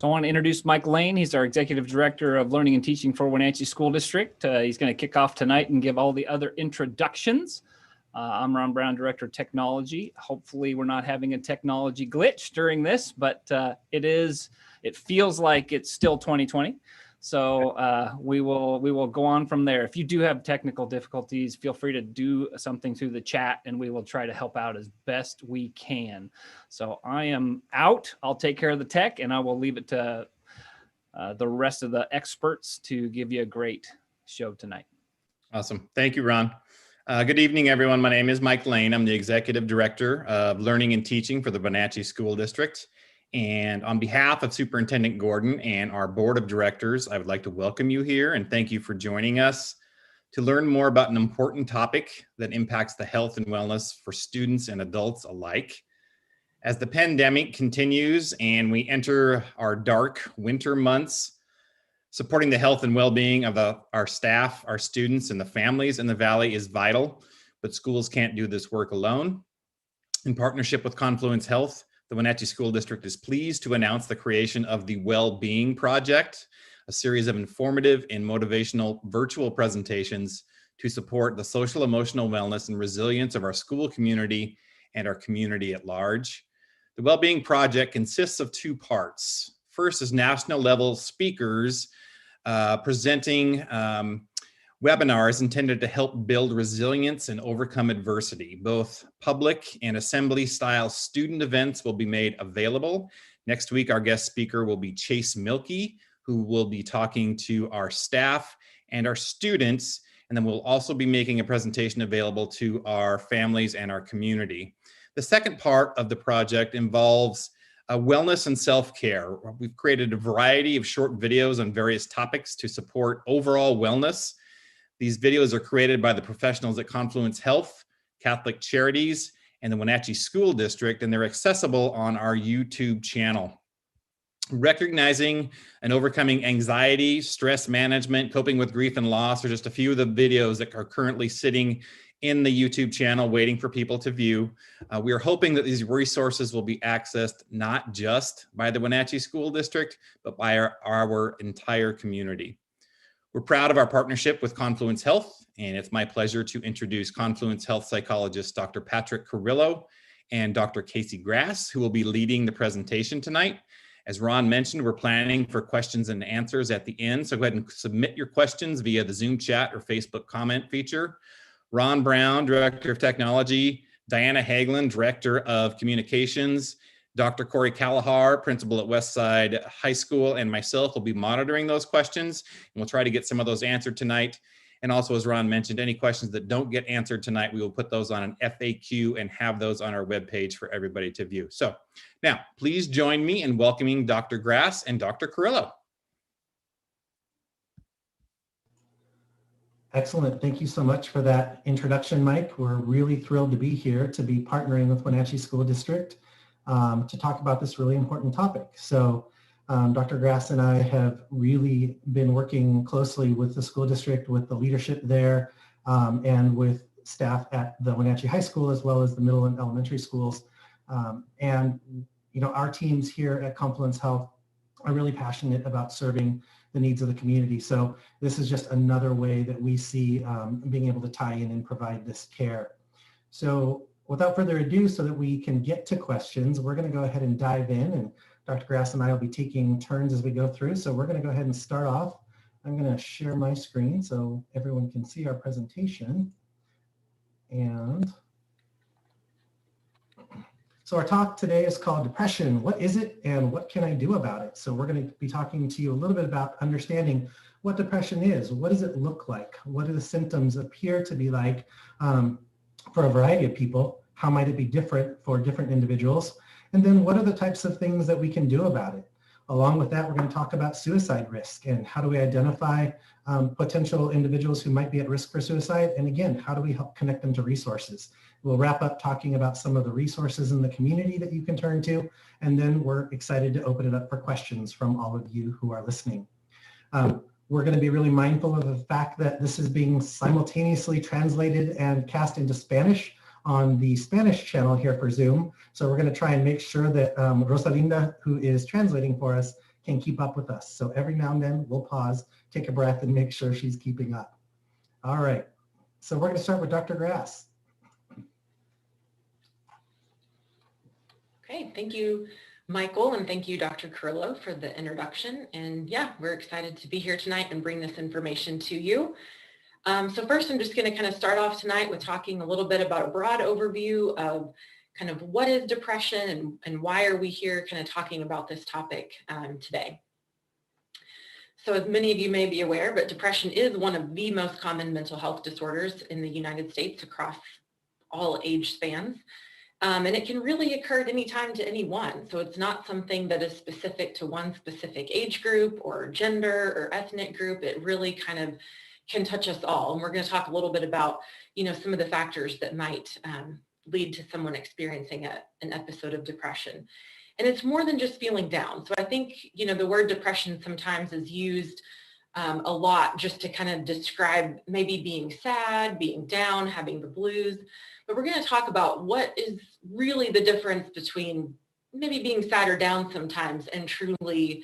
So I want to introduce Mike Lane. He's our Executive Director of Learning and Teaching for Wenatchee School District. He's going to kick off tonight and give all the other introductions. I'm Ron Brown, Director of Technology. Hopefully we're not having a technology glitch during this, but it feels like it's still 2020. So we will go on from there. If you do have technical difficulties, feel free to do something through the chat and we will try to help out as best we can. So I am out. I'll take care of the tech and I will leave it to the rest of the experts to give you a great show tonight. Awesome. Thank you, Ron. Good evening, everyone. My name is Mike Lane. I'm the Executive Director of Learning and Teaching for the Wenatchee School District. And on behalf of Superintendent Gordon and our Board of Directors, I would like to welcome you here and thank you for joining us to learn more about an important topic that impacts the health and wellness for students and adults alike. As the pandemic continues and we enter our dark winter months, supporting the health and well-being of our staff, our students, and the families in the Valley is vital, but schools can't do this work alone. In partnership with Confluence Health, the Wenatchee School District is pleased to announce the creation of the Well-Being Project, a series of informative and motivational virtual presentations to support the social, emotional wellness and resilience of our school community and our community at large. The Well-Being Project consists of two parts. First is national level speakers presenting webinars intended to help build resilience and overcome adversity. Both public and assembly style student events will be made available. Next week, our guest speaker will be Chase Milkey, who will be talking to our staff and our students. And then we'll also be making a presentation available to our families and our community. The second part of the project involves wellness and self-care. We've created a variety of short videos on various topics to support overall wellness. These videos are created by the professionals at Confluence Health, Catholic Charities, and the Wenatchee School District, and they're accessible on our YouTube channel. Recognizing and overcoming anxiety, stress management, coping with grief and loss are just a few of the videos that are currently sitting in the YouTube channel waiting for people to view. We are hoping that these resources will be accessed not just by the Wenatchee School District, but by our entire community. We're proud of our partnership with Confluence Health, and it's my pleasure to introduce Confluence Health psychologists Dr. Patrick Carrillo and Dr. Kasey Grass, who will be leading the presentation tonight. As Ron mentioned, we're planning for questions and answers at the end, so go ahead and submit your questions via the Zoom chat or Facebook comment feature. Ron Brown, Director of Technology, Diana Hagelin, Director of Communications, Dr. Corey Kalahar, Principal at Westside High School, and myself will be monitoring those questions, and we'll try to get some of those answered tonight. And also, as Ron mentioned, any questions that don't get answered tonight, we will put those on an FAQ and have those on our webpage for everybody to view. So now, please join me in welcoming Dr. Grass and Dr. Carrillo. Excellent. Thank you so much for that introduction, Mike. We're really thrilled to be here to be partnering with Wenatchee School District to talk about this really important topic. So Dr. Grass and I have really been working closely with the school district, with the leadership there, and with staff at the Wenatchee High School, as well as the middle and elementary schools. And, you know, our teams here at Confluence Health are really passionate about serving the needs of the community. So this is just another way that we see being able to tie in and provide this care. So without further ado, so that we can get to questions, we're going to go ahead and dive in, and Dr. Grass and I will be taking turns as we go through. So we're going to go ahead and start off. I'm going to share my screen so everyone can see our presentation. And so our talk today is called Depression. What is it and what can I do about it? So we're going to be talking to you a little bit about understanding what depression is. What does it look like? What do the symptoms appear to be like for a variety of people? How might it be different for different individuals? And then what are the types of things that we can do about it? Along with that, we're going to talk about suicide risk and how do we identify potential individuals who might be at risk for suicide? And again, how do we help connect them to resources? We'll wrap up talking about some of the resources in the community that you can turn to, and then we're excited to open it up for questions from all of you who are listening. We're going to be really mindful of the fact that this is being simultaneously translated and cast into Spanish on the Spanish channel here for Zoom. So we're going to try and make sure that Rosalinda, who is translating for us, can keep up with us. So every now and then we'll pause, take a breath, and make sure she's keeping up. All right, so we're going to start with Dr. Grass. Okay, thank you, Michael, and thank you, Dr. Carrillo, for the introduction. And yeah, we're excited to be here tonight and bring this information to you. So first, I'm just going to kind of start off tonight with talking a little bit about a broad overview of kind of what is depression and why are we here kind of talking about this topic today. So as many of you may be aware, but depression is one of the most common mental health disorders in the United States across all age spans. And it can really occur at any time to anyone. So it's not something that is specific to one specific age group or gender or ethnic group. It really kind of can touch us all. And we're going to talk a little bit about, some of the factors that might lead to someone experiencing an episode of depression. And it's more than just feeling down. So I think, the word depression sometimes is used a lot just to kind of describe maybe being sad, being down, having the blues. But we're going to talk about what is really the difference between maybe being sad or down sometimes and truly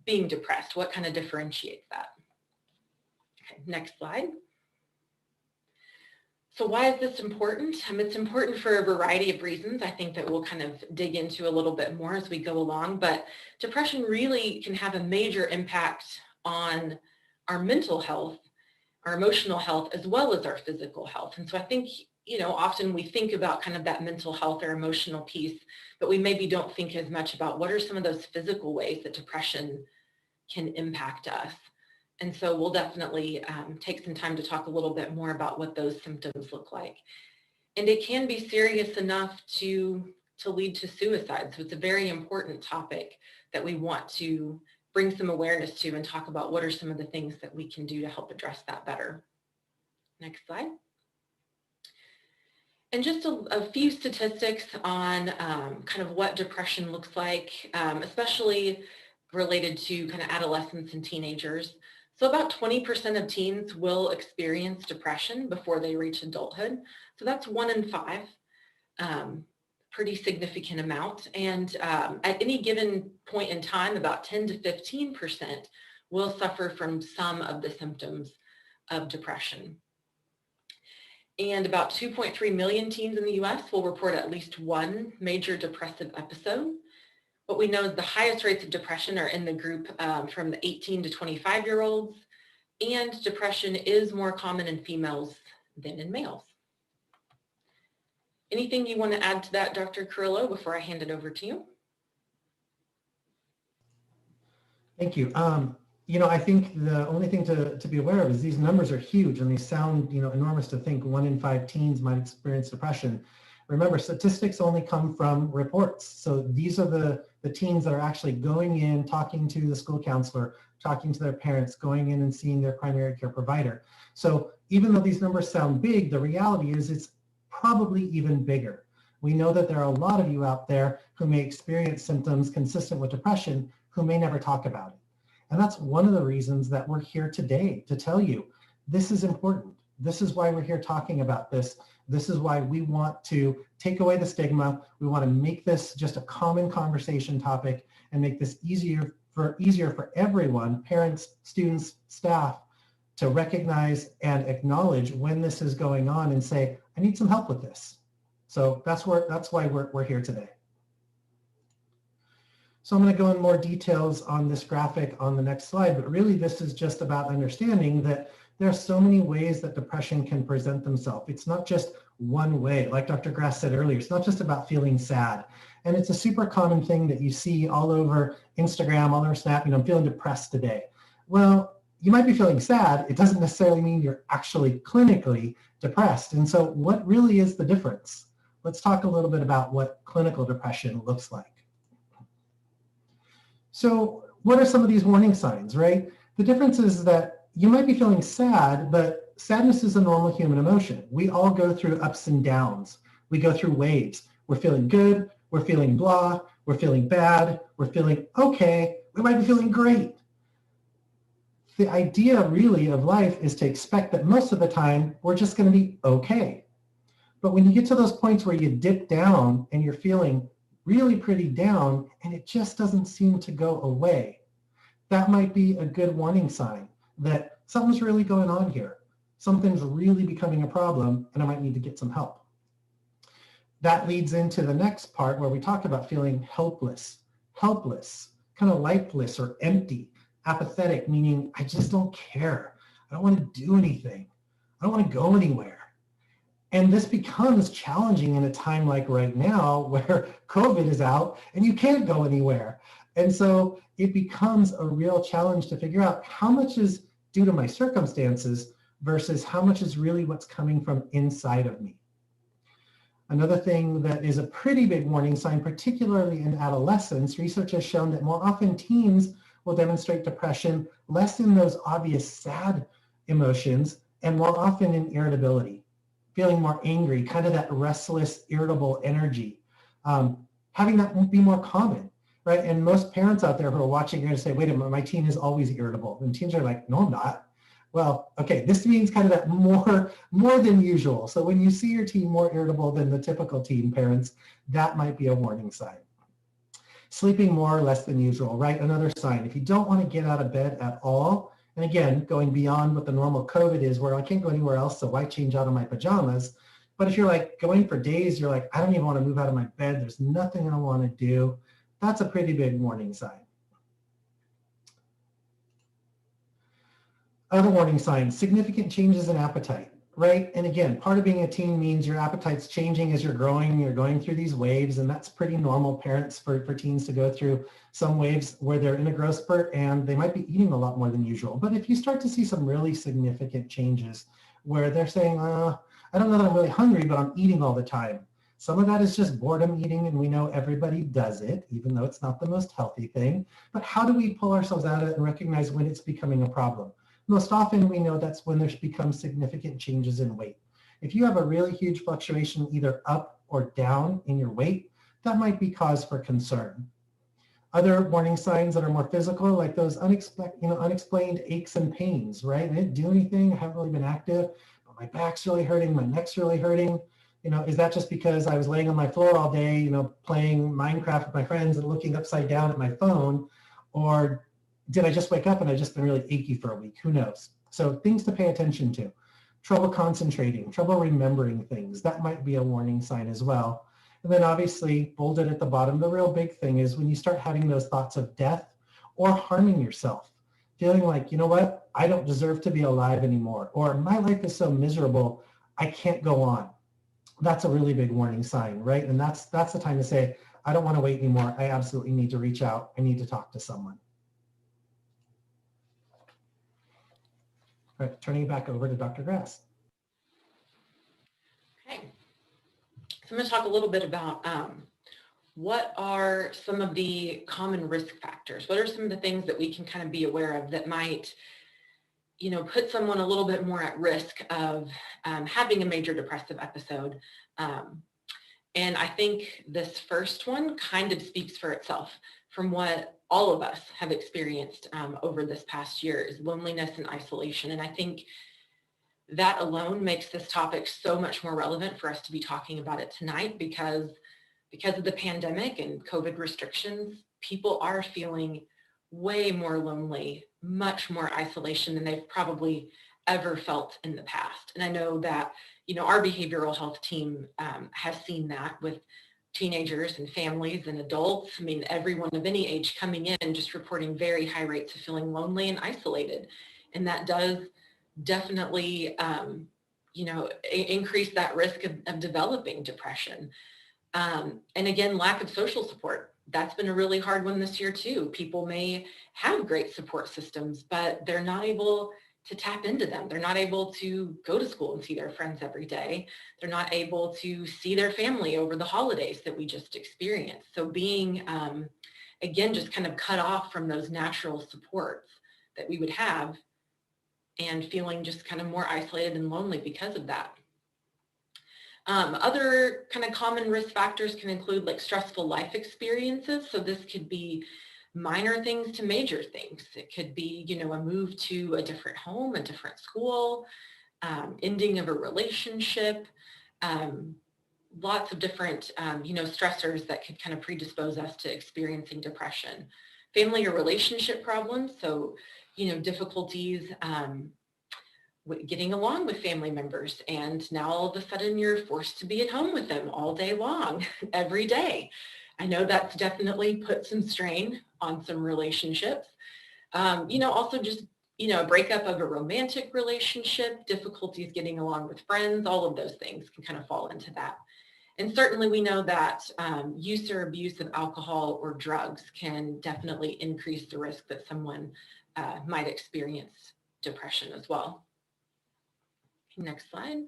being depressed. What kind of differentiates that? Okay, next slide. So why is this important? It's important for a variety of reasons. I think that we'll kind of dig into a little bit more as we go along, but depression really can have a major impact on our mental health, our emotional health, as well as our physical health. And so I think, often we think about kind of that mental health or emotional piece, but we maybe don't think as much about what are some of those physical ways that depression can impact us. And so we'll definitely take some time to talk a little bit more about what those symptoms look like. And it can be serious enough to lead to suicide. So it's a very important topic that we want to bring some awareness to and talk about what are some of the things that we can do to help address that better. Next slide. And just a few statistics on kind of what depression looks like, especially related to kind of adolescents and teenagers. So about 20% of teens will experience depression before they reach adulthood. So that's 1 in 5, pretty significant amount. And at any given point in time, about 10 to 15% will suffer from some of the symptoms of depression. And about 2.3 million teens in the US will report at least one major depressive episode. What we know is the highest rates of depression are in the group from the 18 to 25-year-olds, and depression is more common in females than in males. Anything you want to add to that, Dr. Carrillo, before I hand it over to you? Thank you. I think the only thing to be aware of is these numbers are huge and they sound, enormous to think 1 in 5 teens might experience depression. Remember, statistics only come from reports. So these are the teens that are actually going in, talking to the school counselor, talking to their parents, going in and seeing their primary care provider. So even though these numbers sound big, the reality is it's probably even bigger. We know that there are a lot of you out there who may experience symptoms consistent with depression who may never talk about it. And that's one of the reasons that we're here today, to tell you this is important. This is why we're here talking about this. This is why we want to take away the stigma. We want to make this just a common conversation topic and make this easier for everyone, parents, students, staff, to recognize and acknowledge when this is going on and say, I need some help with this. So that's why we're here today. So I'm going to go in more details on this graphic on the next slide, but really this is just about understanding that there are so many ways that depression can present themselves. It's not just one way. Like Dr. Grass said earlier, it's not just about feeling sad. And it's a super common thing that you see all over Instagram, all over Snap, I'm feeling depressed today. Well, you might be feeling sad. It doesn't necessarily mean you're actually clinically depressed. And so what really is the difference? Let's talk a little bit about what clinical depression looks like. So what are some of these warning signs, right? The difference is that you might be feeling sad, but sadness is a normal human emotion. We all go through ups and downs. We go through waves. We're feeling good, we're feeling blah, we're feeling bad, we're feeling okay, we might be feeling great. The idea really of life is to expect that most of the time we're just going to be okay. But when you get to those points where you dip down and you're feeling really pretty down, and it just doesn't seem to go away. That might be a good warning sign that something's really going on here. Something's really becoming a problem, and I might need to get some help. That leads into the next part where we talk about feeling helpless, kind of lifeless or empty, apathetic, meaning I just don't care. I don't want to do anything. I don't want to go anywhere. And this becomes challenging in a time like right now where COVID is out and you can't go anywhere. And so it becomes a real challenge to figure out how much is due to my circumstances versus how much is really what's coming from inside of me. Another thing that is a pretty big warning sign, particularly in adolescence, research has shown that more often teens will demonstrate depression, less in those obvious sad emotions, and more often in irritability, feeling more angry, kind of that restless, irritable energy. Having that won't be more common, right? And most parents out there who are watching are going to say, wait a minute, my teen is always irritable. And teens are like, no, I'm not. Well, okay, this means kind of that more than usual. So when you see your teen more irritable than the typical teen, parents, that might be a warning sign. Sleeping more or less than usual, right? Another sign. If you don't want to get out of bed at all, and again, going beyond what the normal COVID is, where I can't go anywhere else, so why change out of my pajamas? But if you're like going for days, you're like, I don't even want to move out of my bed. There's nothing I want to do. That's a pretty big warning sign. Other warning signs, significant changes in appetite, right? And again, part of being a teen means your appetite's changing as you're going through these waves, and that's pretty normal, parents, for teens to go through some waves where they're in a growth spurt and they might be eating a lot more than usual. But if you start to see some really significant changes where they're saying, I don't know that I'm really hungry, but I'm eating all the time. Some of that is just boredom eating, and we know everybody does it, even though it's not the most healthy thing. But how do we pull ourselves out of it and recognize when it's becoming a problem? Most often we know that's when there's become significant changes in weight. If you have a really huge fluctuation either up or down in your weight, that might be cause for concern. Other warning signs that are more physical, like those unexplained aches and pains, right? I didn't do anything, I haven't really been active, but my back's really hurting, my neck's really hurting. Is that just because I was laying on my floor all day, playing Minecraft with my friends and looking upside down at my phone? Or did I just wake up and I've just been really achy for a week? Who knows? So things to pay attention to. Trouble concentrating, trouble remembering things. That might be a warning sign as well. And then obviously, bolded at the bottom, the real big thing is when you start having those thoughts of death or harming yourself, feeling like, you know what, I don't deserve to be alive anymore, or my life is so miserable, I can't go on. That's a really big warning sign, right? And that's the time to say, I don't want to wait anymore. I absolutely need to reach out. I need to talk to someone. All right, turning it back over to Dr. Grass. Okay, so I'm going to talk a little bit about what are some of the common risk factors? What are some of the things that we can kind of be aware of that might, put someone a little bit more at risk of having a major depressive episode? And I think this first one kind of speaks for itself from what all of us have experienced over this past year is loneliness and isolation. And I think that alone makes this topic so much more relevant for us to be talking about it tonight because of the pandemic and COVID restrictions, people are feeling way more lonely, much more isolation than they've probably ever felt in the past. And I know that, our behavioral health team has seen that with teenagers and families and adults. I mean, everyone of any age coming in just reporting very high rates of feeling lonely and isolated. And that does definitely, increase that risk of developing depression. And again, lack of social support. That's been a really hard one this year too. People may have great support systems, but they're not able to tap into them. They're not able to go to school and see their friends every day. They're not able to see their family over the holidays that we just experienced. So being, again, just kind of cut off from those natural supports that we would have and feeling just kind of more isolated and lonely because of that. Other kind of common risk factors can include like stressful life experiences. So this could be minor things to major things. It could be, a move to a different home, a different school, ending of a relationship, lots of different, stressors that could kind of predispose us to experiencing depression. Family or relationship problems, so, difficulties getting along with family members, and now all of a sudden you're forced to be at home with them all day long, every day. I know that's definitely put some strain on some relationships. Also just, a breakup of a romantic relationship, difficulties getting along with friends, all of those things can kind of fall into that. And certainly we know that use or abuse of alcohol or drugs can definitely increase the risk that someone might experience depression as well. Next slide.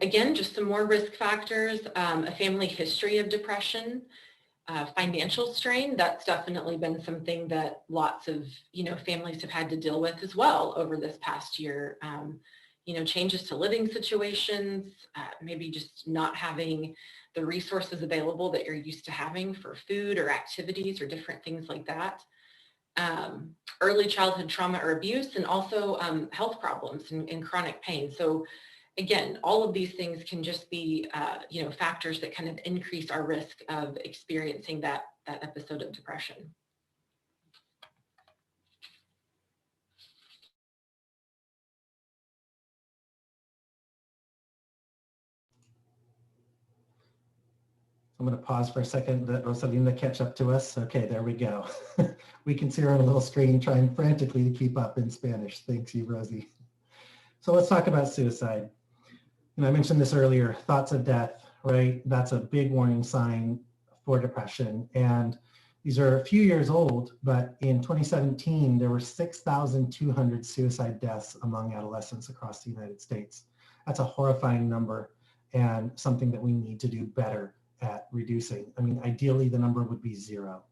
Again, just some more risk factors, a family history of depression, financial strain. That's definitely been something that lots of, families have had to deal with as well over this past year. Changes to living situations, maybe just not having the resources available that you're used to having for food or activities or different things like that. Early childhood trauma or abuse, and also health problems and chronic pain. So again, all of these things can just be, factors that kind of increase our risk of experiencing that episode of depression. I'm going to pause for a second. That was something to catch up to us. Okay, there we go. We can see her on a little screen trying frantically to keep up in Spanish. Thanks you, Rosie. So let's talk about suicide. And I mentioned this earlier, thoughts of death, right? That's a big warning sign for depression. And these are a few years old, but in 2017, there were 6,200 suicide deaths among adolescents across the United States. That's a horrifying number and something that we need to do better at reducing. I mean, ideally, the number would be 0.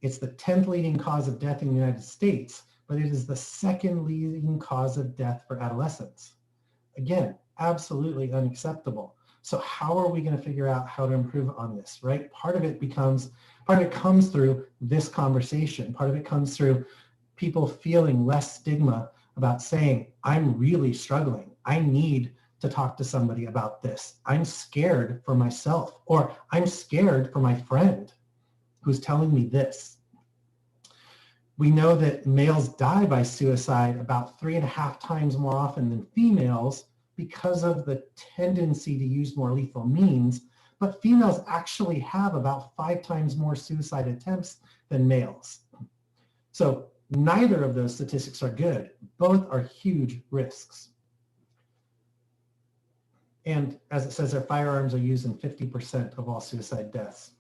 It's the 10th leading cause of death in the United States, but it is the 2nd leading cause of death for adolescents. Again, absolutely unacceptable. So how are we going to figure out how to improve on this, right? Part of it comes through this conversation. Part of it comes through people feeling less stigma about saying, I'm really struggling. I need to talk to somebody about this. I'm scared for myself, or I'm scared for my friend who's telling me this. We know that males die by suicide about 3.5 times more often than females because of the tendency to use more lethal means, but females actually have about 5 times more suicide attempts than males. So neither of those statistics are good. Both are huge risks. And as it says, their firearms are used in 50% of all suicide deaths.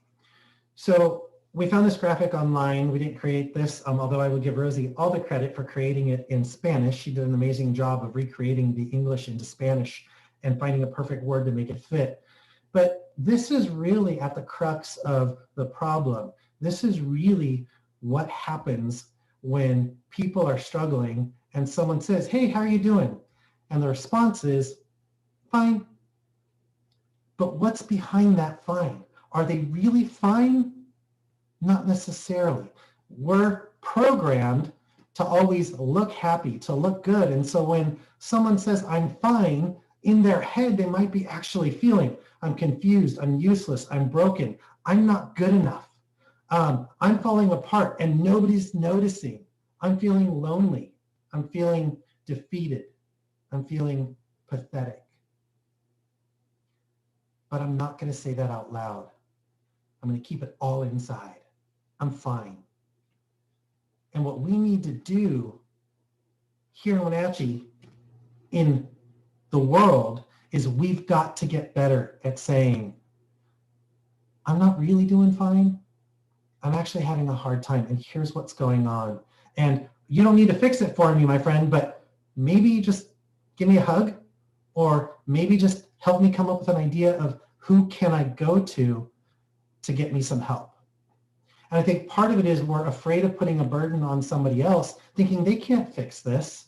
So we found this graphic online. We didn't create this, although I would give Rosie all the credit for creating it in Spanish. She did an amazing job of recreating the English into Spanish and finding a perfect word to make it fit. But this is really at the crux of the problem. This is really what happens when people are struggling and someone says, hey, how are you doing? And the response is, fine. But what's behind that fine? Are they really fine? Not necessarily. We're programmed to always look happy, to look good. And so when someone says, I'm fine, in their head, they might be actually feeling, I'm confused, I'm useless, I'm broken, I'm not good enough. I'm falling apart and nobody's noticing. I'm feeling lonely. I'm feeling defeated. I'm feeling pathetic. But I'm not going to say that out loud. I'm going to keep it all inside. I'm fine. And what we need to do here in Wenatchee, in the world, is we've got to get better at saying, I'm not really doing fine. I'm actually having a hard time, and here's what's going on. And you don't need to fix it for me, my friend, but maybe just give me a hug, or maybe just help me come up with an idea of who can I go to get me some help. And I think part of it is we're afraid of putting a burden on somebody else, thinking they can't fix this.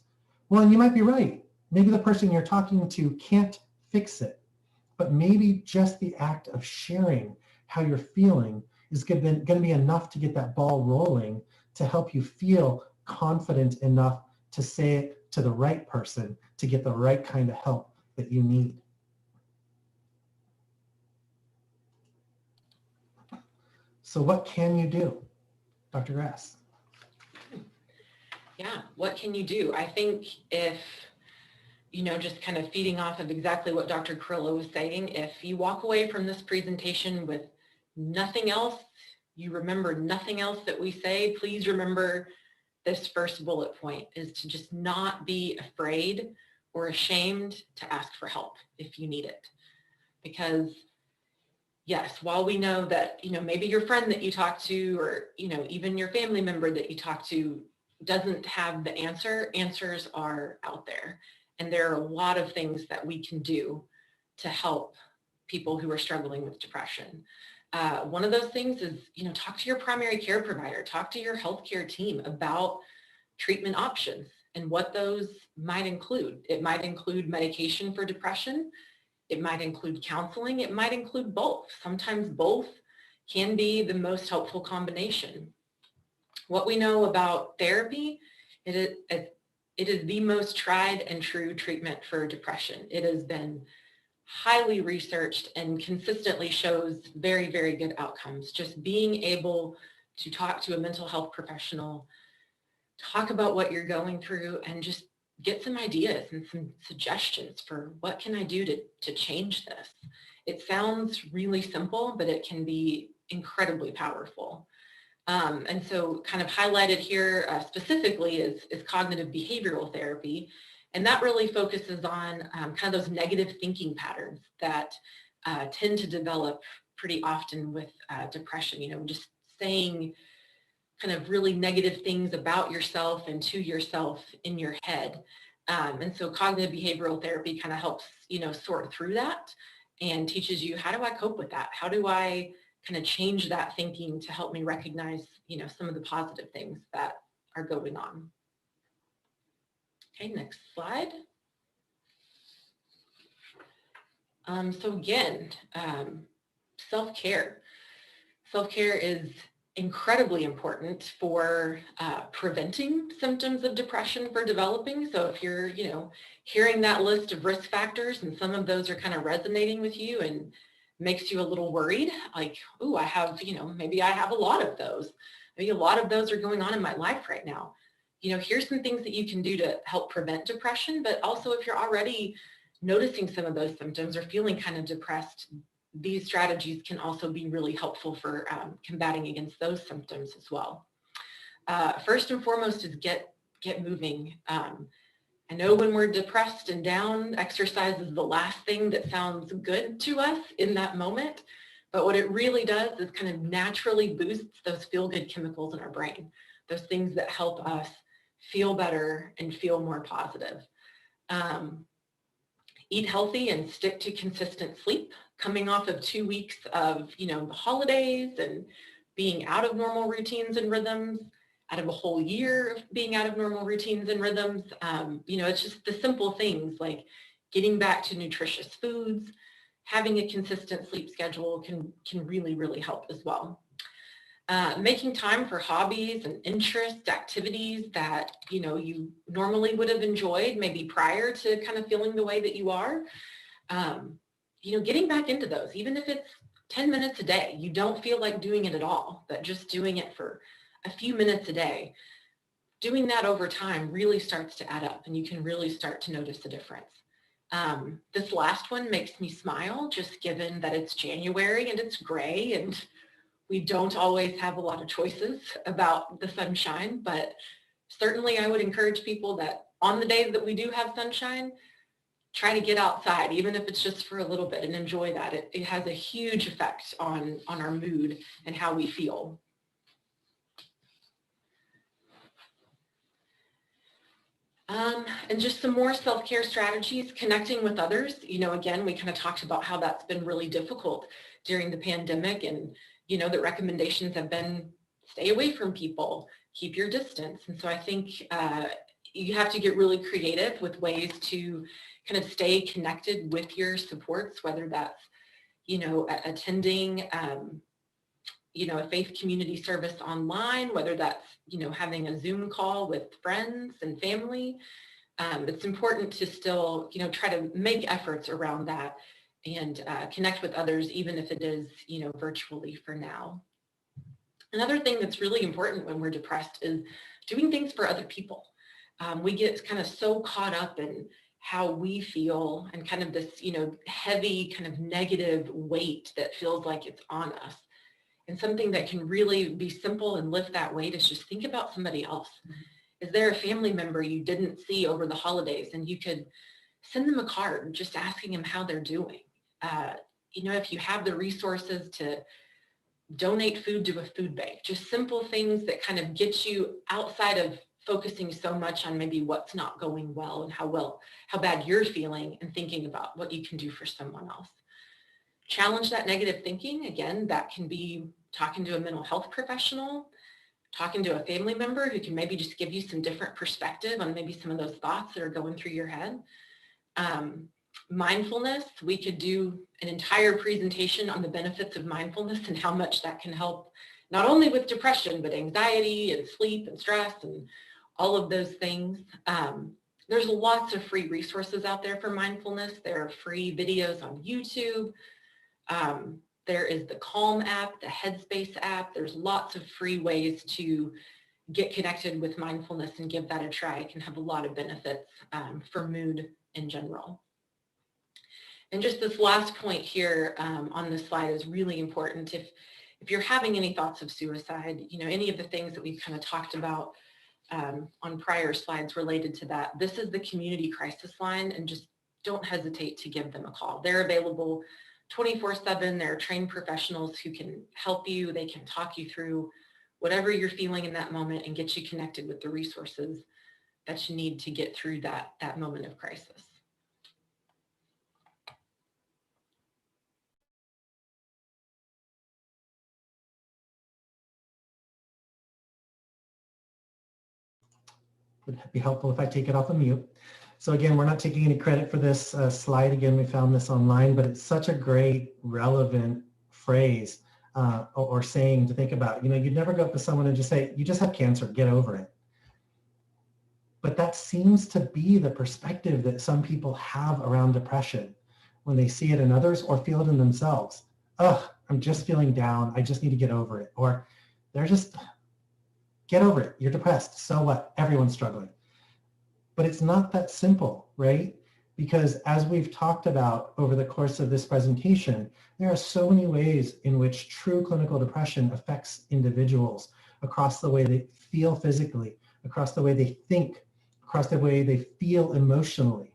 Well, and you might be right. Maybe the person you're talking to can't fix it, but maybe just the act of sharing how you're feeling is going to be enough to get that ball rolling, to help you feel confident enough to say it to the right person, to get the right kind of help that you need. So what can you do? Dr. Grass. Yeah, what can you do? I think if, just kind of feeding off of exactly what Dr. Carrillo was saying, if you walk away from this presentation with nothing else, you remember nothing else that we say, please remember this first bullet point is to just not be afraid or ashamed to ask for help if you need it. Because yes, while we know that, maybe your friend that you talk to or, even your family member that you talk to doesn't have the answer, answers are out there. And there are a lot of things that we can do to help people who are struggling with depression. One of those things is, talk to your primary care provider, talk to your healthcare team about treatment options and what those might include. It might include medication for depression. It might include counseling. It might include both. Sometimes both can be the most helpful combination. What we know about therapy, it is the most tried and true treatment for depression. It has been highly researched and consistently shows very, very good outcomes. Just being able to talk to a mental health professional, talk about what you're going through, and just get some ideas and some suggestions for what can I do to change this. It sounds really simple, but it can be incredibly powerful. And so kind of highlighted here specifically is cognitive behavioral therapy. And that really focuses on kind of those negative thinking patterns that tend to develop pretty often with depression, just saying kind of really negative things about yourself and to yourself in your head. And so cognitive behavioral therapy kind of helps, sort through that and teaches you, how do I cope with that? How do I kind of change that thinking to help me recognize, some of the positive things that are going on. Okay, next slide. So again, self-care. Self-care is incredibly important for preventing symptoms of depression for developing. So if you're, hearing that list of risk factors and some of those are kind of resonating with you and makes you a little worried, like, oh, I have, maybe I have a lot of those. Maybe a lot of those are going on in my life right now. Here's some things that you can do to help prevent depression, but also if you're already noticing some of those symptoms or feeling kind of depressed, these strategies can also be really helpful for combating against those symptoms as well. First and foremost is get moving. I know when we're depressed and down, exercise is the last thing that sounds good to us in that moment. But what it really does is kind of naturally boosts those feel-good chemicals in our brain, those things that help us feel better and feel more positive. Eat healthy and stick to consistent sleep. Coming off of 2 weeks of, the holidays and being out of normal routines and rhythms, out of a whole year of being out of normal routines and rhythms, it's just the simple things like getting back to nutritious foods, having a consistent sleep schedule can really, really help as well. Making time for hobbies and interests, activities that, you normally would have enjoyed maybe prior to kind of feeling the way that you are, getting back into those, even if it's 10 minutes a day, you don't feel like doing it at all, but just doing it for a few minutes a day, doing that over time really starts to add up and you can really start to notice the difference. This last one makes me smile, just given that it's January and it's gray and we don't always have a lot of choices about the sunshine, but certainly I would encourage people that on the days that we do have sunshine, try to get outside, even if it's just for a little bit, and enjoy that. It has a huge effect on our mood and how we feel. And just some more self-care strategies, connecting with others. Again, we kind of talked about how that's been really difficult during the pandemic, and the recommendations have been stay away from people, keep your distance. And so I think you have to get really creative with ways to kind of stay connected with your supports, whether that's, attending, a faith community service online, whether that's, having a Zoom call with friends and family. It's important to still, try to make efforts around that and connect with others, even if it is, virtually for now. Another thing that's really important when we're depressed is doing things for other people. We get kind of so caught up in how we feel and kind of this, heavy kind of negative weight that feels like it's on us. And something that can really be simple and lift that weight is just think about somebody else. Is there a family member you didn't see over the holidays and you could send them a card just asking them how they're doing? If you have the resources to donate food to a food bank, just simple things that kind of get you outside of focusing so much on maybe what's not going well and how bad you're feeling, and thinking about what you can do for someone else. Challenge that negative thinking. Again, that can be talking to a mental health professional, talking to a family member who can maybe just give you some different perspective on maybe some of those thoughts that are going through your head. Mindfulness, we could do an entire presentation on the benefits of mindfulness and how much that can help not only with depression, but anxiety and sleep and stress and all of those things. There's lots of free resources out there for mindfulness. There are free videos on YouTube. There is the Calm app, the Headspace app. There's lots of free ways to get connected with mindfulness and give that a try. It can have a lot of benefits for mood in general. And just this last point here on this slide is really important. If you're having any thoughts of suicide, any of the things that we've kind of talked about on prior slides related to that, this is the community crisis line, and just don't hesitate to give them a call. They're available 24/7. There are trained professionals who can help you. They can talk you through whatever you're feeling in that moment and get you connected with the resources that you need to get through that moment of crisis. Would it be helpful if I take it off of mute? So again, we're not taking any credit for this slide. Again, we found this online, but it's such a great, relevant phrase or saying to think about. You'd never go up to someone and just say, you just have cancer, get over it. But that seems to be the perspective that some people have around depression when they see it in others or feel it in themselves. Ugh, I'm just feeling down. I just need to get over it. Or they're just, get over it. You're depressed. So what? Everyone's struggling. But it's not that simple, right? Because as we've talked about over the course of this presentation, there are so many ways in which true clinical depression affects individuals across the way they feel physically, across the way they think, across the way they feel emotionally.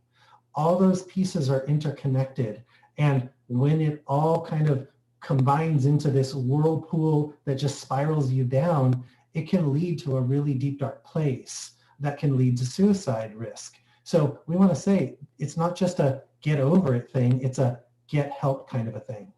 All those pieces are interconnected. And when it all kind of combines into this whirlpool that just spirals you down, it can lead to a really deep, dark place that can lead to suicide risk. So we want to say it's not just a get over it thing, it's a get help kind of a thing.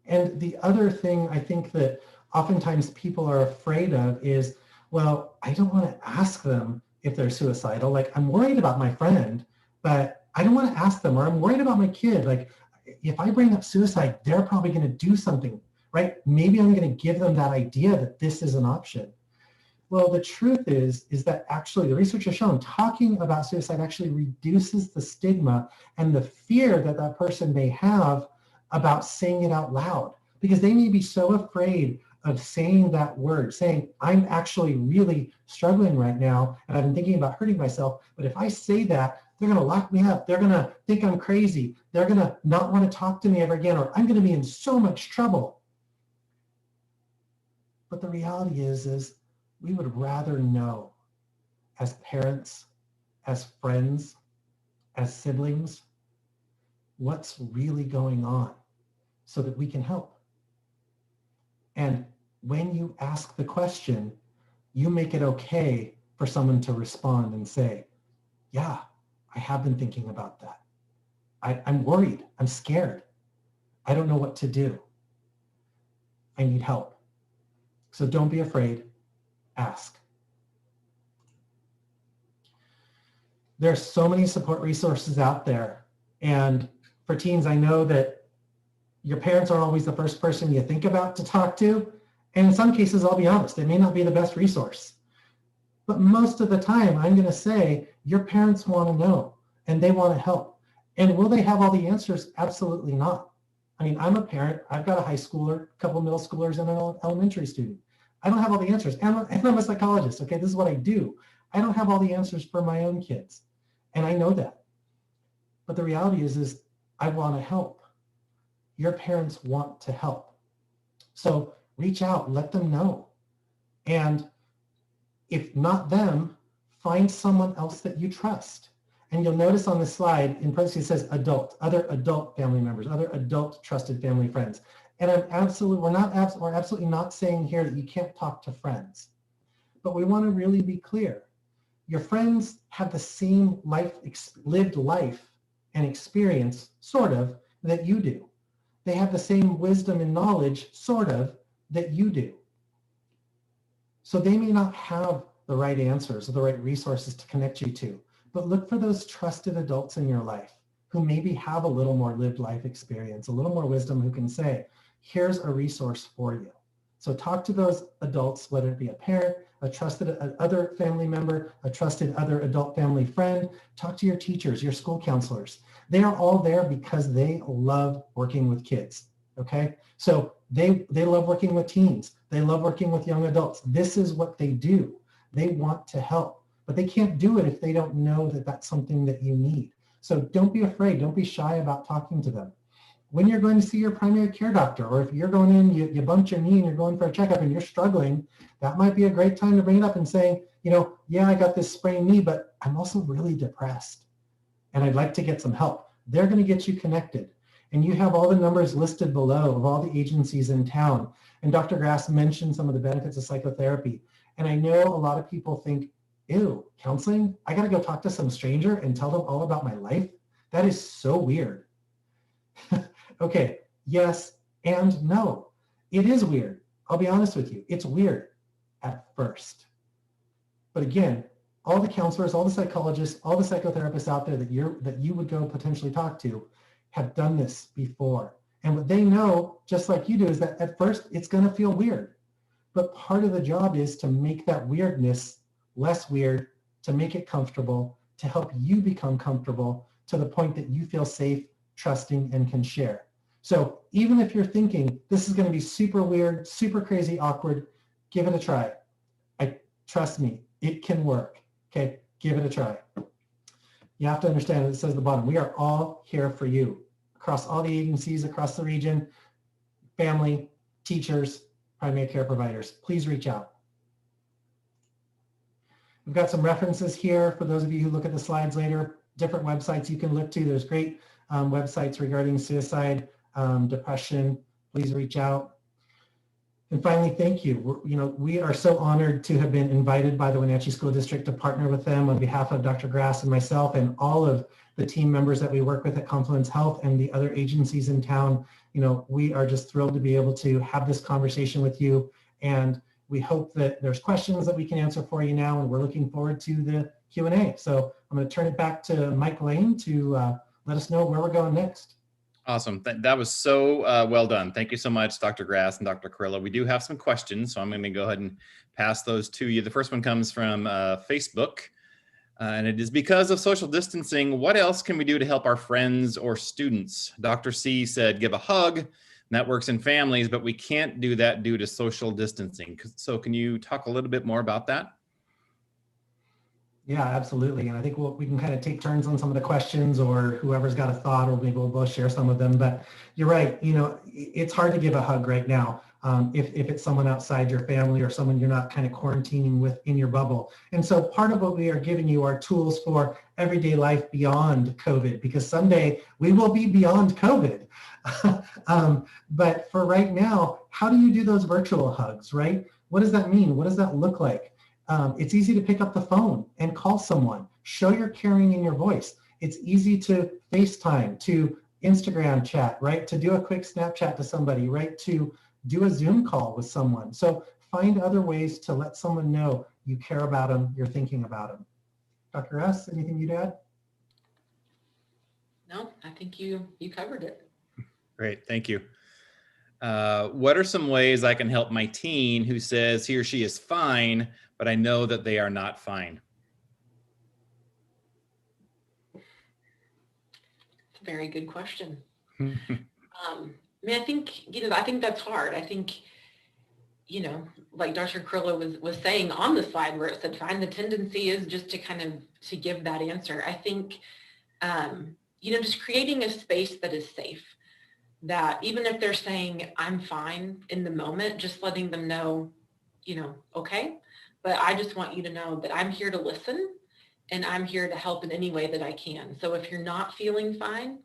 And the other thing I think that oftentimes people are afraid of is, well, I don't want to ask them if they're suicidal. Like, I'm worried about my friend, but I don't want to ask them, or I'm worried about my kid. Like, if I bring up suicide, they're probably going to do something, right? Maybe I'm going to give them that idea that this is an option. Well, the truth is that actually the research has shown talking about suicide actually reduces the stigma and the fear that that person may have about saying it out loud, because they may be so afraid of saying that word, saying, I'm actually really struggling right now and I've been thinking about hurting myself, but if I say that, they're going to lock me up. They're going to think I'm crazy. They're going to not want to talk to me ever again, or I'm going to be in so much trouble. But the reality is we would rather know, as parents, as friends, as siblings, what's really going on so that we can help. And when you ask the question, you make it okay for someone to respond and say, yeah, I have been thinking about that. I'm worried. I'm scared. I don't know what to do. I need help. So don't be afraid. Ask. There's so many support resources out there. And for teens, I know that your parents aren't always the first person you think about to talk to. And in some cases, I'll be honest, it may not be the best resource. But most of the time, I'm going to say, your parents want to know and they want to help. And will they have all the answers? Absolutely not. I mean, I'm a parent. I've got a high schooler, a couple of middle schoolers, and an elementary student. I don't have all the answers. And I'm a psychologist. Okay, this is what I do. I don't have all the answers for my own kids. And I know that. But the reality is I want to help. Your parents want to help. So reach out, let them know. And if not them, find someone else that you trust. And you'll notice on the slide, in parentheses, it says adult, other adult family members, other adult trusted family friends. And we're absolutely not saying here that you can't talk to friends. But we want to really be clear. Your friends have the same lived life and experience, sort of, that you do. They have the same wisdom and knowledge, sort of, that you do. So they may not have the right answers or the right resources to connect you to, but look for those trusted adults in your life who maybe have a little more lived life experience, a little more wisdom, who can say, here's a resource for you. So talk to those adults, whether it be a parent, a trusted other family member, a trusted other adult family friend. Talk to your teachers, your school counselors. They are all there because they love working with kids, okay? So they love working with teens. They love working with young adults. This is what they do. They want to help, but they can't do it if they don't know that that's something that you need. So don't be afraid. Don't be shy about talking to them. When you're going to see your primary care doctor, or if you're going in, you bumped your knee and you're going for a checkup and you're struggling, that might be a great time to bring it up and say, yeah, I got this sprained knee, but I'm also really depressed and I'd like to get some help. They're going to get you connected. And you have all the numbers listed below of all the agencies in town. And Dr. Grass mentioned some of the benefits of psychotherapy. And I know a lot of people think, ew, counseling? I got to go talk to some stranger and tell them all about my life? That is so weird. Okay, yes and no. It is weird. I'll be honest with you. It's weird at first. But again, all the counselors, all the psychologists, all the psychotherapists out there that you would go potentially talk to have done this before. And what they know, just like you do, is that at first it's going to feel weird. But part of the job is to make that weirdness less weird, to make it comfortable, to help you become comfortable to the point that you feel safe, trusting, and can share. So even if you're thinking this is going to be super weird, super crazy, awkward, give it a try. Trust me, it can work. Okay, give it a try. You have to understand, it says at the bottom, we are all here for you across all the agencies, across the region, family, teachers, primary care providers. Please reach out. We've got some references here for those of you who look at the slides later, different websites you can look to. There's great websites regarding suicide, depression. Please reach out. And finally, thank you. We are so honored to have been invited by the Wenatchee School District to partner with them on behalf of Dr. Grass and myself and all of the team members that we work with at Confluence Health and the other agencies in town. We are just thrilled to be able to have this conversation with you. And we hope that there's questions that we can answer for you now. And we're looking forward to the Q&A. So I'm going to turn it back to Mike Lane to let us know where we're going next. Awesome. That was so well done. Thank you so much, Dr. Grass and Dr. Carrillo. We do have some questions, so I'm going to go ahead and pass those to you. The first one comes from Facebook, and it is, because of social distancing, what else can we do to help our friends or students? Dr. C said, give a hug. And that works in families, but we can't do that due to social distancing. So can you talk a little bit more about that? Yeah, absolutely. And I think we can kind of take turns on some of the questions, or whoever's got a thought, or maybe we'll both share some of them. But you're right. It's hard to give a hug right now if it's someone outside your family or someone you're not kind of quarantining with in your bubble. And so part of what we are giving you are tools for everyday life beyond COVID, because someday we will be beyond COVID. But for right now, how do you do those virtual hugs, right? What does that mean? What does that look like? It's easy to pick up the phone and call someone. Show your caring in your voice. It's easy to FaceTime, to Instagram chat, right? To do a quick Snapchat to somebody, right? To do a Zoom call with someone. So find other ways to let someone know you care about them, you're thinking about them. Dr. S., anything you'd add? No, I think you covered it. Great, thank you. What are some ways I can help my teen who says he or she is fine, but I know that they are not fine? It's a very good question. mean, I think that's hard. I think, like Dr. Carrillo was saying on the slide where it said, find the tendency is just to give that answer. I think, just creating a space that is safe, that even if they're saying, I'm fine in the moment, just letting them know, okay, but I just want you to know that I'm here to listen and I'm here to help in any way that I can. So if you're not feeling fine,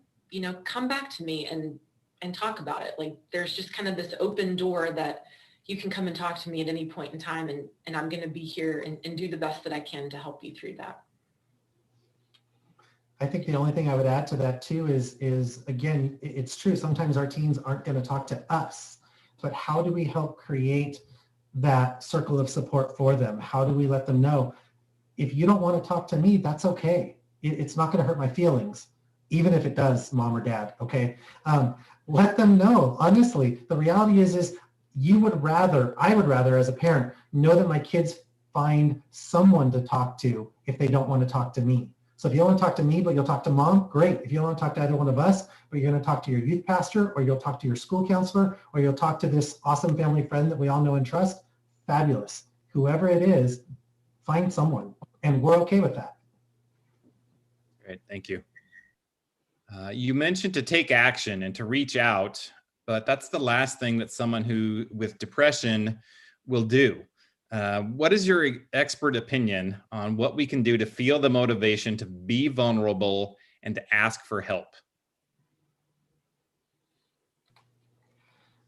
come back to me and talk about it. Like, there's just kind of this open door that you can come and talk to me at any point in time, and I'm going to be here and do the best that I can to help you through that. I think the only thing I would add to that too is again, it's true. Sometimes our teens aren't going to talk to us, but how do we help create that circle of support for them? How do we let them know, if you don't want to talk to me, that's okay. It's not going to hurt my feelings, even if it does, mom or dad. Okay. Let them know, honestly, the reality is I would rather as a parent know that my kids find someone to talk to if they don't want to talk to me. So if you don't want to talk to me, but you'll talk to mom, great. If you don't want to talk to either one of us, but you're going to talk to your youth pastor, or you'll talk to your school counselor, or you'll talk to this awesome family friend that we all know and trust, fabulous. Whoever it is, find someone, and we're okay with that. Great, thank you. You mentioned to take action and to reach out, but that's the last thing that someone with depression will do. What is your expert opinion on what we can do to feel the motivation to be vulnerable and to ask for help?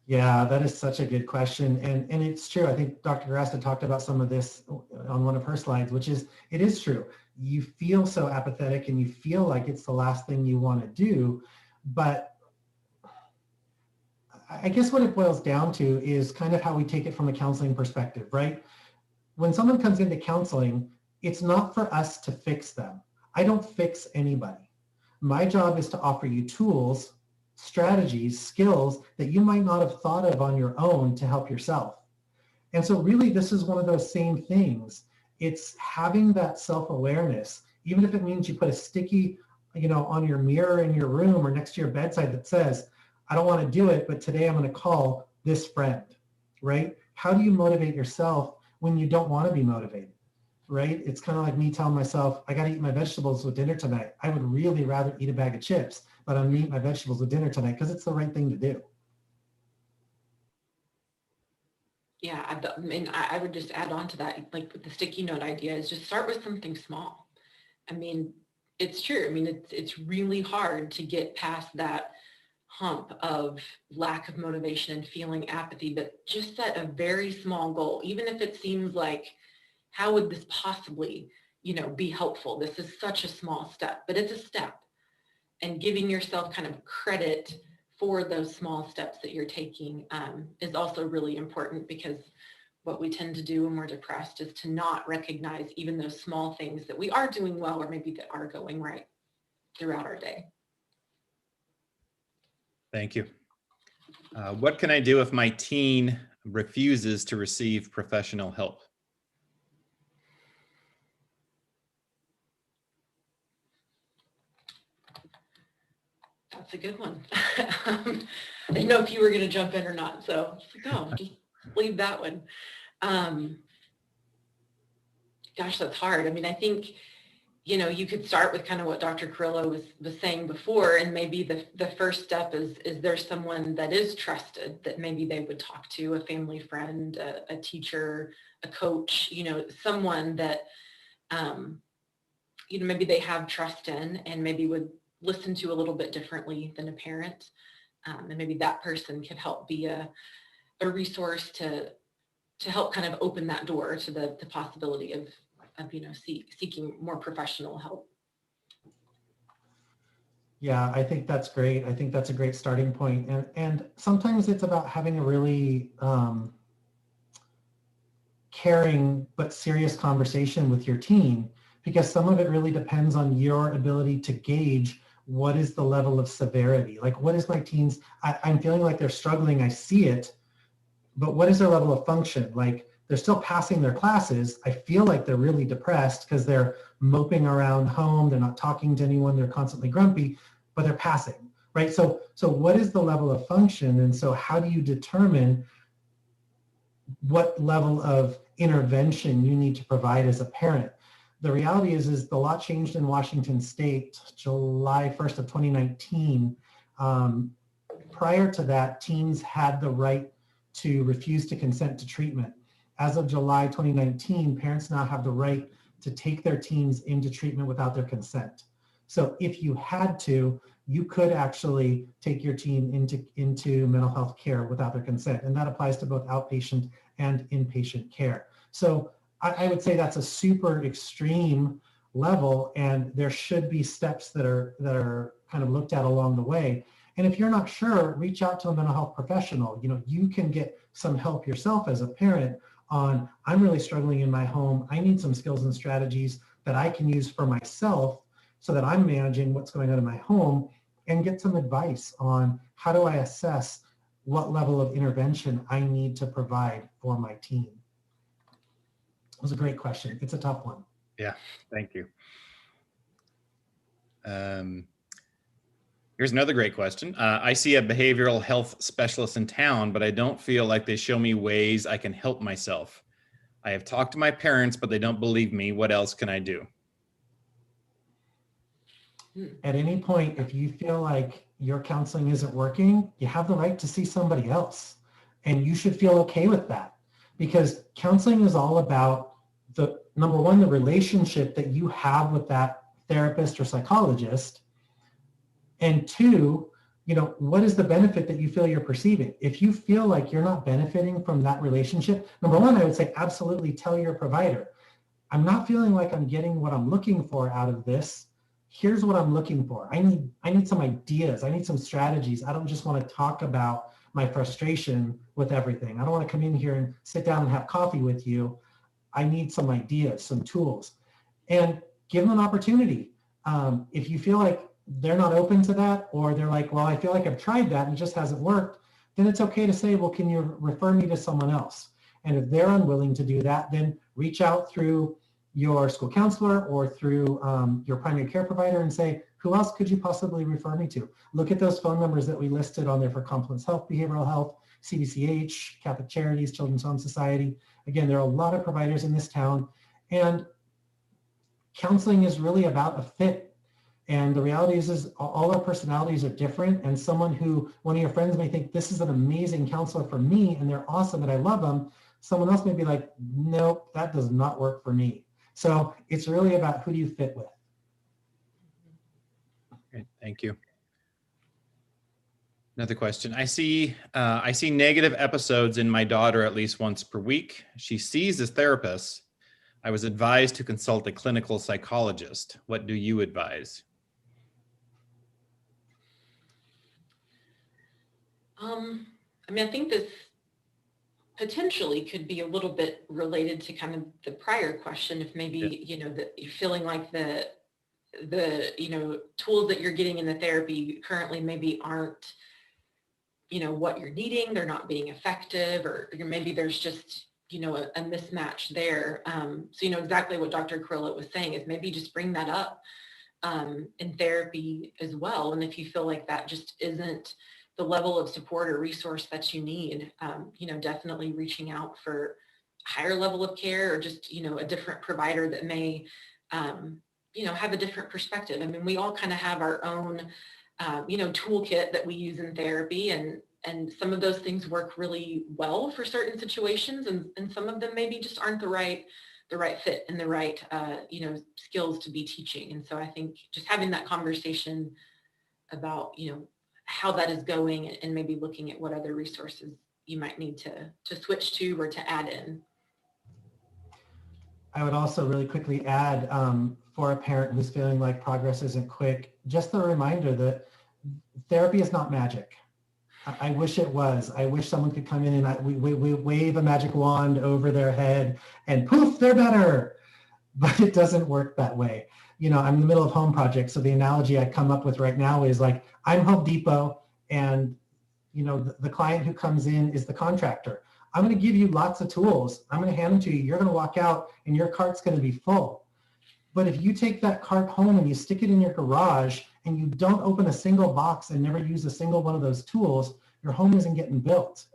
Yeah, that is such a good question. And it's true. I think Dr. Grass had talked about some of this on one of her slides, which is, it is true. You feel so apathetic and you feel like it's the last thing you want to do. But I guess what it boils down to is kind of how we take it from a counseling perspective, right? When someone comes into counseling, it's not for us to fix them. I don't fix anybody. My job is to offer you tools, strategies, skills that you might not have thought of on your own to help yourself. And so really, this is one of those same things. It's having that self-awareness, even if it means you put a sticky, on your mirror in your room or next to your bedside that says, I don't want to do it, but today I'm going to call this friend, right? How do you motivate yourself when you don't want to be motivated, right? It's kind of like me telling myself, I got to eat my vegetables with dinner tonight. I would really rather eat a bag of chips, but I'm going to eat my vegetables with dinner tonight because it's the right thing to do. Yeah, I would just add on to that, like with the sticky note idea, is just start with something small. I mean, it's true. I mean, it's really hard to get past that hump of lack of motivation and feeling apathy, but just set a very small goal, even if it seems like, how would this possibly, be helpful? This is such a small step, but it's a step. And giving yourself kind of credit for those small steps that you're taking is also really important, because what we tend to do when we're depressed is to not recognize even those small things that we are doing well, or maybe that are going right throughout our day. Thank you. What can I do if my teen refuses to receive professional help? That's a good one. I didn't know if you were going to jump in or not, so just leave that one. Gosh, that's hard. I mean, I think, you could start with kind of what Dr. Carrillo was saying before, and maybe the first step is there someone that is trusted that maybe they would talk to, a family friend, a teacher, a coach, someone that, maybe they have trust in and maybe would listen to a little bit differently than a parent. And maybe that person could help be a resource to help kind of open that door to the possibility of seeking more professional help. Yeah, I think that's great. I think that's a great starting point. And sometimes it's about having a really caring but serious conversation with your teen, because some of it really depends on your ability to gauge what is the level of severity. Like, what is my teen's, I'm feeling like they're struggling, I see it, but what is their level of function? Like, they're still passing their classes. I feel like they're really depressed because they're moping around home. They're not talking to anyone. They're constantly grumpy, but they're passing. right? So what is the level of function? And so how do you determine what level of intervention you need to provide as a parent? The reality is the law changed in Washington State July 1st of 2019. Prior to that, teens had the right to refuse to consent to treatment. As of July 2019, parents now have the right to take their teens into treatment without their consent. So if you had to, you could actually take your teen into mental health care without their consent. And that applies to both outpatient and inpatient care. So I would say that's a super extreme level, and there should be steps that are kind of looked at along the way. And if you're not sure, reach out to a mental health professional. You can get some help yourself as a parent on, I'm really struggling in my home. I need some skills and strategies that I can use for myself so that I'm managing what's going on in my home, and get some advice on how do I assess what level of intervention I need to provide for my teen. It was a great question. It's a tough one. Yeah, thank you. Here's another great question. I see a behavioral health specialist in town, but I don't feel like they show me ways I can help myself. I have talked to my parents, but they don't believe me. What else can I do? At any point, if you feel like your counseling isn't working, you have the right to see somebody else. And you should feel okay with that, because counseling is all about number one, the relationship that you have with that therapist or psychologist. And two, what is the benefit that you feel you're perceiving? If you feel like you're not benefiting from that relationship, number one, I would say absolutely tell your provider, I'm not feeling like I'm getting what I'm looking for out of this. Here's what I'm looking for. I need some ideas. I need some strategies. I don't just want to talk about my frustration with everything. I don't want to come in here and sit down and have coffee with you. I need some ideas, some tools, and give them an opportunity. If you feel like they're not open to that, or they're like, well, I feel like I've tried that and it just hasn't worked, then it's okay to say, well, can you refer me to someone else? And if they're unwilling to do that, then reach out through your school counselor or through your primary care provider and say, who else could you possibly refer me to? Look at those phone numbers that we listed on there for Confluence Health, Behavioral Health, CBCH, Catholic Charities, Children's Home Society. Again, there are a lot of providers in this town, and counseling is really about a fit. And the reality is all our personalities are different, and one of your friends may think this is an amazing counselor for me and they're awesome and I love them. Someone else may be like, nope, that does not work for me. So it's really about who do you fit with. Great, thank you. Another question. I see negative episodes in my daughter at least once per week. She sees this therapist. I was advised to consult a clinical psychologist. What do you advise? I think this potentially could be a little bit related to kind of the prior question, if maybe, that you're feeling like the tools that you're getting in the therapy currently maybe aren't, what you're needing, they're not being effective, or maybe there's just, a mismatch there. So exactly what Dr. Carrillo was saying is maybe just bring that up in therapy as well. And if you feel like that just isn't the level of support or resource that you need, definitely reaching out for a higher level of care, or just, a different provider that may, have a different perspective. We all kind of have our own, toolkit that we use in therapy, and some of those things work really well for certain situations, and some of them maybe just aren't the right fit and the right, skills to be teaching. And so I think just having that conversation about, how that is going, and maybe looking at what other resources you might need to switch to or to add in. I would also really quickly add, for a parent who's feeling like progress isn't quick, just a reminder that therapy is not magic. I wish it was. I wish someone could come in and we wave a magic wand over their head and poof, they're better. But it doesn't work that way. I'm in the middle of home projects, so the analogy I come up with right now is like, I'm Home Depot, and the client who comes in is the contractor. I'm going to give you lots of tools. I'm going to hand them to you. You're going to walk out and your cart's going to be full. But if you take that cart home and you stick it in your garage and you don't open a single box and never use a single one of those tools, your home isn't getting built.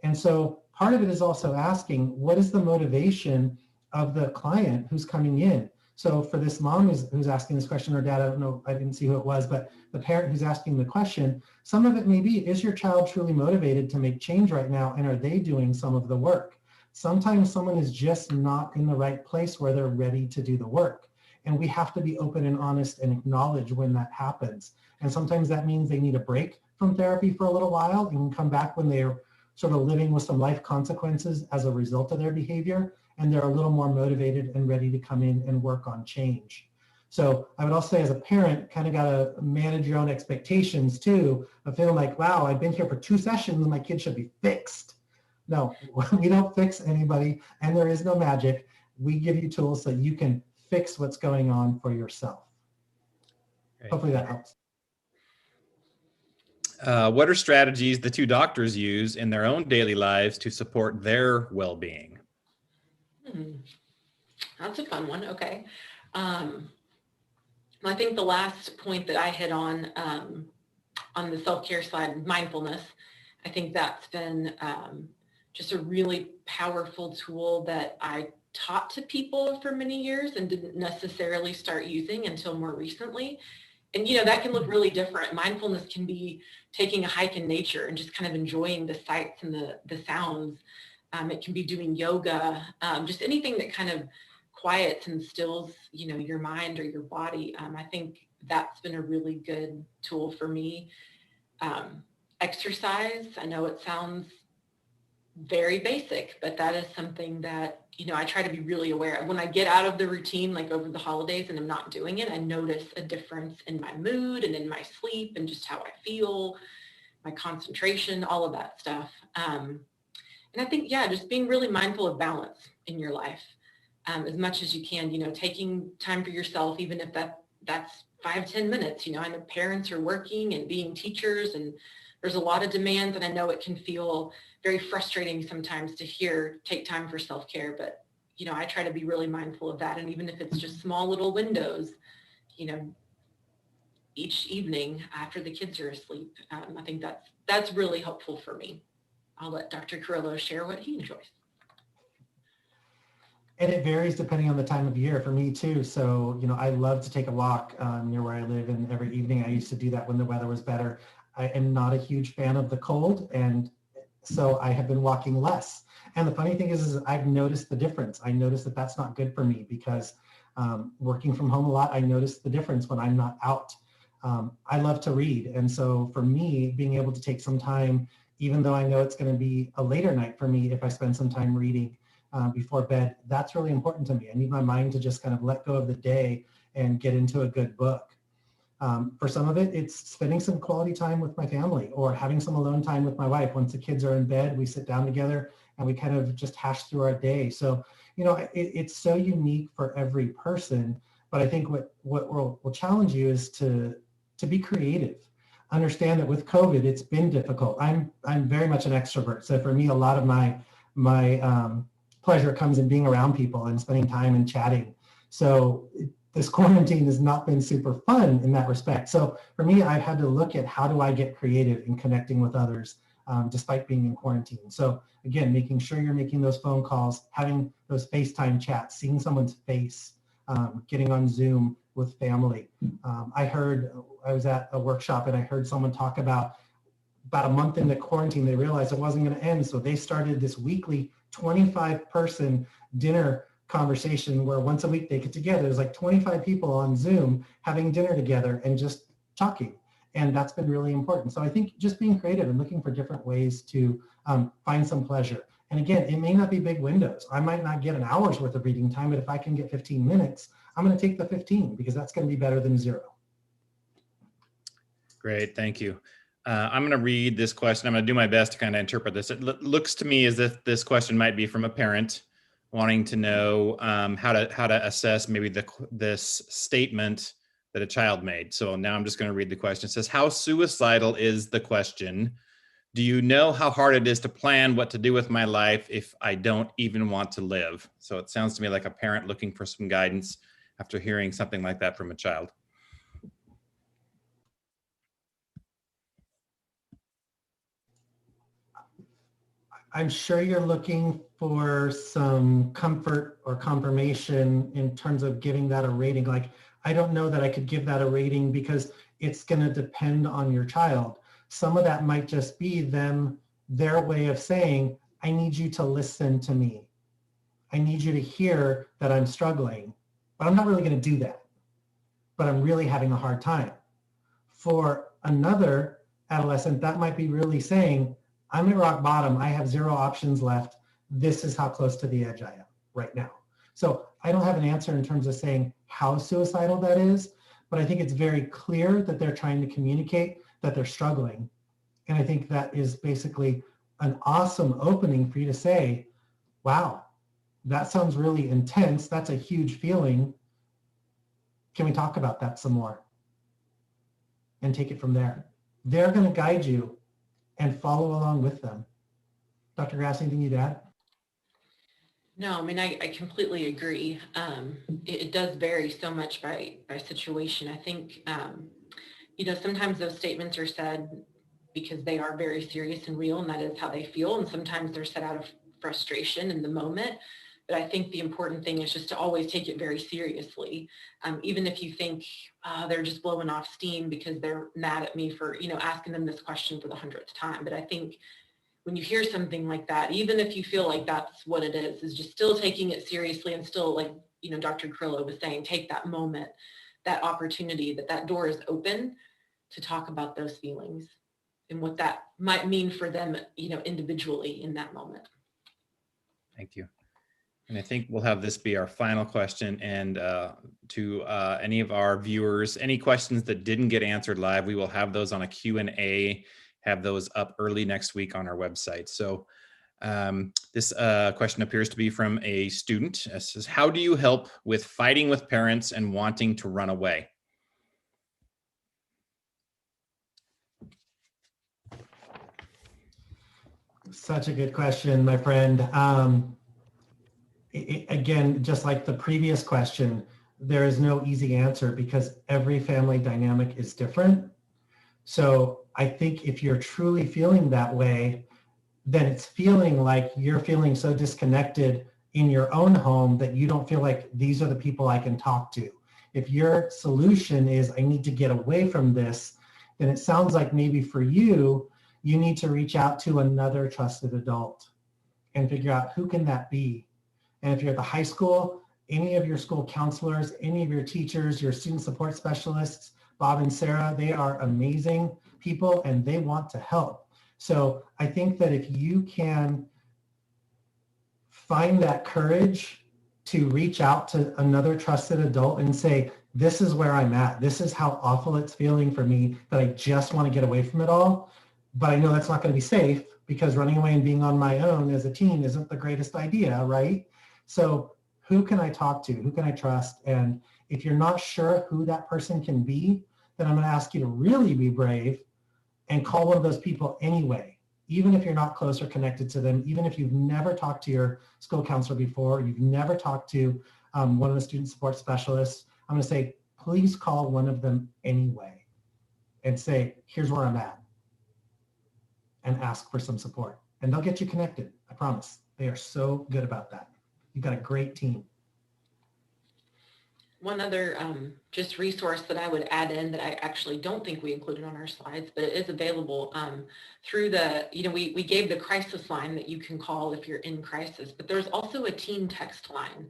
And so part of it is also asking, what is the motivation of the client who's coming in? So for this mom who's asking this question, or dad, I don't know, I didn't see who it was, but the parent who's asking the question, some of it may be, is your child truly motivated to make change right now? And are they doing some of the work? Sometimes someone is just not in the right place where they're ready to do the work. And we have to be open and honest and acknowledge when that happens. And sometimes that means they need a break from therapy for a little while and come back when they're sort of living with some life consequences as a result of their behavior, and they're a little more motivated and ready to come in and work on change. So I would also say, as a parent, kind of got to manage your own expectations too, of feeling like, wow, I've been here for 2 sessions and my kid should be fixed. No, we don't fix anybody, and there is no magic. We give you tools so you can fix what's going on for yourself. Great. Hopefully that helps. What are strategies the two doctors use in their own daily lives to support their well-being? That's a fun one. Okay. I think the last point that I hit on the self-care side, mindfulness, I think that's been just a really powerful tool that I taught to people for many years and didn't necessarily start using until more recently. And, you know, that can look really different. Mindfulness can be taking a hike in nature and just kind of enjoying the sights and the sounds. It can be doing yoga, just anything that kind of quiets and stills, you know, your mind or your body. I think that's been a really good tool for me. Exercise, I know it sounds very basic, but that is something that, you know, I try to be really aware of. When I get out of the routine, like over the holidays, and I'm not doing it, I notice a difference in my mood and in my sleep and just how I feel, my concentration, all of that stuff. And I think, yeah, just being really mindful of balance in your life as much as you can, you know, taking time for yourself, even if that's 5-10 minutes, you know. I know parents are working and being teachers, and there's a lot of demands, and I know it can feel very frustrating sometimes to hear take time for self-care, but, you know, I try to be really mindful of that. And even if it's just small little windows, you know, each evening after the kids are asleep, I think that's really helpful for me. I'll let Dr. Carrillo share what he enjoys. And it varies depending on the time of year for me too. So, you know, I love to take a walk near where I live, and every evening I used to do that when the weather was better. I am not a huge fan of the cold, and so I have been walking less. And the funny thing is I've noticed the difference. I noticed that that's not good for me because working from home a lot, I noticed the difference when I'm not out. I love to read. And so for me, being able to take some time, even though I know it's going to be a later night for me if I spend some time reading before bed, that's really important to me. I need my mind to just kind of let go of the day and get into a good book. For some of it, it's spending some quality time with my family or having some alone time with my wife. Once the kids are in bed, we sit down together and we kind of just hash through our day. So, you know, it's so unique for every person. But I think what will challenge you is to be creative. Understand that with COVID, it's been difficult. I'm very much an extrovert. So for me, a lot of my pleasure comes in being around people and spending time and chatting. So this quarantine has not been super fun in that respect. So for me, I've had to look at how do I get creative in connecting with others despite being in quarantine. So again, making sure you're making those phone calls, having those FaceTime chats, seeing someone's face, getting on Zoom with family. I was at a workshop and I heard someone talk about a month into quarantine, they realized it wasn't going to end. So they started this weekly 25-person dinner conversation where once a week they get together. There's like 25 people on Zoom having dinner together and just talking. And that's been really important. So I think just being creative and looking for different ways to find some pleasure. And again, it may not be big windows. I might not get an hour's worth of reading time, but if I can get 15 minutes, I'm going to take the 15 because that's going to be better than 0. Great, thank you. I'm going to read this question. I'm going to do my best to kind of interpret this. It looks to me as if this question might be from a parent wanting to know how to assess maybe this statement that a child made. So now I'm just going to read the question. It says, how suicidal is the question? Do you know how hard it is to plan what to do with my life if I don't even want to live? So it sounds to me like a parent looking for some guidance after hearing something like that from a child. I'm sure you're looking for some comfort or confirmation in terms of giving that a rating. Like, I don't know that I could give that a rating because it's going to depend on your child. Some of that might just be their way of saying, I need you to listen to me. I need you to hear that I'm struggling, but I'm not really going to do that. But I'm really having a hard time. For another adolescent, that might be really saying, I'm at rock bottom. I have 0 options left. This is how close to the edge I am right now. So I don't have an answer in terms of saying how suicidal that is, but I think it's very clear that they're trying to communicate that they're struggling. And I think that is basically an awesome opening for you to say, wow, that sounds really intense. That's a huge feeling. Can we talk about that some more? And take it from there. They're going to guide you and follow along with them. Dr. Grass, anything you'd add? No, I mean, I completely agree. It does vary so much by situation. I think, sometimes those statements are said because they are very serious and real, and that is how they feel. And sometimes they're said out of frustration in the moment. But I think the important thing is just to always take it very seriously. Even if you think they're just blowing off steam because they're mad at me for, asking them this question for the 100th time. But I think when you hear something like that, even if you feel like that's what it is just still taking it seriously and still, like, Dr. Carrillo was saying, take that moment, that opportunity, that door is open to talk about those feelings and what that might mean for them, individually in that moment. Thank you. And I think we'll have this be our final question. And to any of our viewers, any questions that didn't get answered live, we will have those on a Q&A, have those up early next week on our website. So this question appears to be from a student. It says, how do you help with fighting with parents and wanting to run away? Such a good question, my friend. Again, just like the previous question, there is no easy answer because every family dynamic is different. So I think if you're truly feeling that way, then it's feeling like you're feeling so disconnected in your own home that you don't feel like these are the people I can talk to. If your solution is, I need to get away from this, then it sounds like maybe for you, you need to reach out to another trusted adult and figure out who can that be. And if you're at the high school, any of your school counselors, any of your teachers, your student support specialists, Bob and Sarah, they are amazing people and they want to help. So I think that if you can find that courage to reach out to another trusted adult and say, this is where I'm at. This is how awful it's feeling for me that I just want to get away from it all. But I know that's not going to be safe because running away and being on my own as a teen isn't the greatest idea, right? So who can I talk to? Who can I trust? And if you're not sure who that person can be, then I'm going to ask you to really be brave and call one of those people anyway, even if you're not close or connected to them, even if you've never talked to your school counselor before, you've never talked to one of the student support specialists. I'm going to say, please call one of them anyway and say, here's where I'm at, and ask for some support. And they'll get you connected, I promise. They are so good about that. You've got a great team. One other just resource that I would add in that I actually don't think we included on our slides, but it is available through the, we gave the crisis line that you can call if you're in crisis, but there's also a teen text line.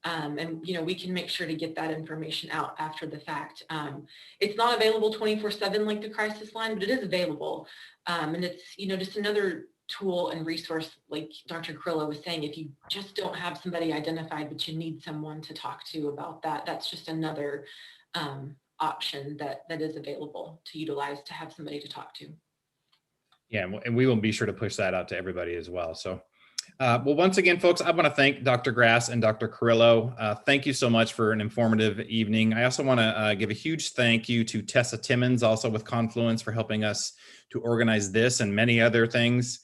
And, we can make sure to get that information out after the fact. It's not available 24/7 like the crisis line, but it is available. And it's, just another tool and resource, like Dr. Carrillo was saying, if you just don't have somebody identified, but you need someone to talk to about that, that's just another option that is available to utilize to have somebody to talk to. Yeah, and we will be sure to push that out to everybody as well. So, well, once again, folks, I want to thank Dr. Grass and Dr. Carrillo. Thank you so much for an informative evening. I also want to give a huge thank you to Tessa Timmons, also with Confluence, for helping us to organize this and many other things.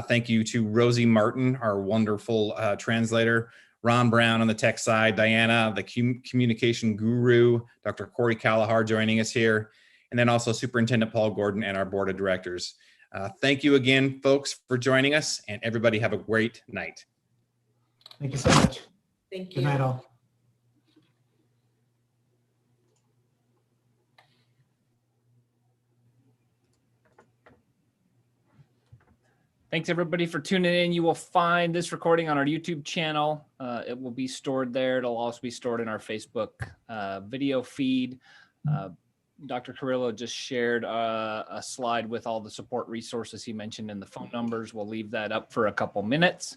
Thank you to Rosie Martin, our wonderful translator, Ron Brown on the tech side, Diana, the communication guru, Dr. Corey Callahar joining us here, and then also Superintendent Paul Gordon and our board of directors. Thank you again, folks, for joining us, and everybody have a great night. Thank you so much. Thank you. Good night, all. Thanks everybody for tuning in. You will find this recording on our YouTube channel. It will be stored there. It'll also be stored in our Facebook video feed. Dr. Carrillo just shared a slide with all the support resources he mentioned in the phone numbers. We'll leave that up for a couple minutes.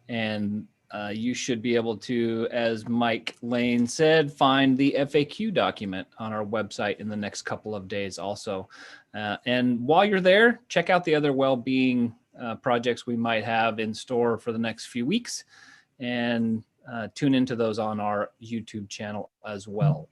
And you should be able to, as Mike Lane said, find the FAQ document on our website in the next couple of days also. And while you're there, check out the other well-being projects we might have in store for the next few weeks, and tune into those on our YouTube channel as well.